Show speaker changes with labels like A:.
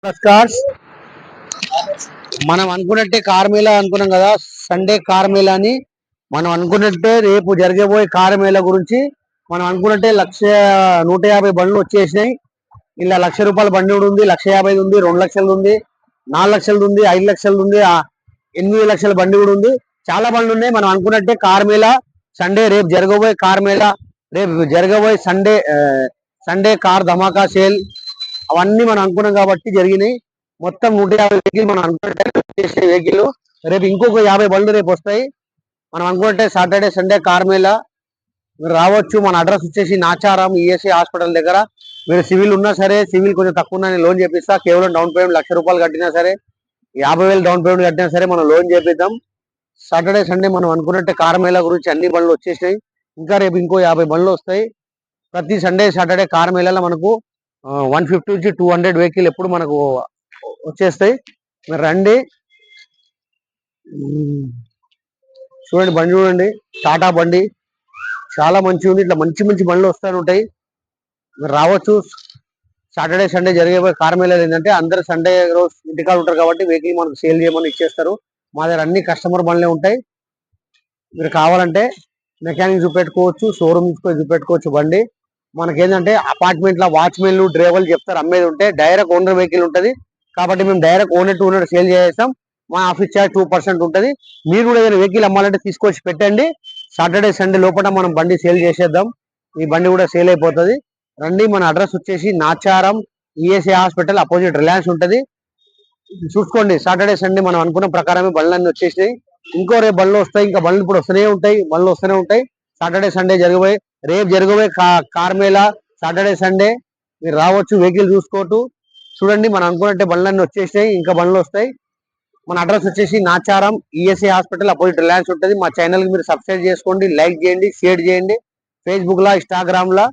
A: నమస్కార్. మనం అనుకున్నట్టే కార్ మేళా అనుకున్నాం కదా, సండే కార్ మేళా అని. మనం అనుకున్నట్టే రేపు జరగబోయే కార్ మేళా గురించి మనం అనుకున్నట్టే 1,150 బండ్లు వచ్చేసినాయి. ఇలా ₹1,00,000 బండి కూడా ఉంది, 1,50,000 ఉంది, 2,00,000 ఉంది, 4,00,000 ఉంది, 5,00,000 ఉంది, 8,00,000 బండి కూడా ఉంది. చాలా బండ్లు ఉన్నాయి. మనం అనుకున్నట్టే కార్ మేళా సండే, రేపు జరగబోయే కార్ మేళా, రేపు జరగబోయే సండే కార్ ధమాకా సేల్, అవన్నీ మనం అనుకున్నాం కాబట్టి జరిగినాయి. మొత్తం 150 వెహికల్ మనం అనుకున్నట్టే వెహికల్. రేపు ఇంకొక 50 బండ్లు రేపు వస్తాయి. మనం అనుకుంటే సాటర్డే సండే కార్ మేళా మీరు రావచ్చు. మన అడ్రస్ వచ్చేసి నాచారం ఈఎస్ఐ హాస్పిటల్ దగ్గర. మీరు సివిల్ ఉన్నా సరే, సివిల్ కొంచెం తక్కువ ఉన్నా నేను లోన్ చేపిస్తా. కేవలం డౌన్ పేమెంట్ ₹1,00,000 కట్టినా సరే, 50,000 డౌన్ పేమెంట్ కట్టినా సరే మనం లోన్ చేపిద్దాం. సాటర్డే సండే మనం అనుకున్నట్టే కార్ మేళా గురించి అన్ని బండ్లు వచ్చేసినాయి. ఇంకా రేపు ఇంకో 50 బండ్లు వస్తాయి. ప్రతి సండే సాటర్డే కార్ మేళాలో మనకు 150 నుంచి 200 వెహికల్ ఎప్పుడు మనకు వచ్చేస్తాయి. మీరు రండి. చూడండి, బండి చూడండి, టాటా బండి చాలా మంచిగా ఉంది. ఇట్లా మంచి మంచి బండ్లు వస్తూ ఉంటాయి. మీరు రావచ్చు. సాటర్డే సండే జరిగే కార్ మేళాలు ఏంటంటే అందరు సండే రోజు ఇంటికాడ ఉంటారు కాబట్టి వెహికల్ మనకు సేల్ చేయమని ఇచ్చేస్తారు. మా దగ్గర అన్ని కస్టమర్ బండ్లే ఉంటాయి. మీరు కావాలంటే మెకానిక్ చూపెట్టుకోవచ్చు, షోరూమ్ చూపెట్టుకోవచ్చు. బండి మనకేంటంటే అపార్ట్మెంట్ లో వాచ్మెన్లు డ్రైవర్లు చెప్తారు అమ్మేది ఉంటే, డైరెక్ట్ ఓనర్ వెహికల్ ఉంటుంది కాబట్టి మేము direct owner to owner sale చేస్తాం. మా ఆఫీస్ చార్జ్ 2% ఉంటుంది. మీరు కూడా ఏదైనా వెహికల్ అమ్మాలంటే తీసుకొచ్చి పెట్టండి. సాటర్డే సండే లోపల మనం బండి సేల్ చేసేద్దాం. ఈ బండి కూడా సేల్ అయిపోతుంది. రండి. మన అడ్రస్ వచ్చేసి Nacharam ESI hospital opposite Reliance ఉంటుంది. చూసుకోండి. సాటర్డే సండే మనం అనుకున్న ప్రకారమే బండ్లన్నీ వచ్చేసినాయి. ఇంకో రేపు బండ్లు వస్తాయి. ఇంకా బండ్లు ఇప్పుడు వస్తూనే ఉంటాయి. బండ్లు వస్తూనే ఉంటాయి. సాటర్డే సండే రేపు జరగబోయే కార్ మేళా సాటర్డే సండే మీరు రావచ్చు. వెహికల్ చూసుకోవచ్చు. చూడండి, మనం అనుకున్నట్టే బండ్లన్నీ వచ్చేసినాయి. ఇంకా బండ్లు వస్తాయి. మన అడ్రస్ వచ్చేసి Nacharam ESI hospital opposite Reliance ఉంటుంది. మా ఛానల్ కి మీరు సబ్స్క్రైబ్ చేసుకోండి, లైక్ చేయండి, షేర్ చేయండి. ఫేస్బుక్ లా, ఇన్స్టాగ్రామ్ లా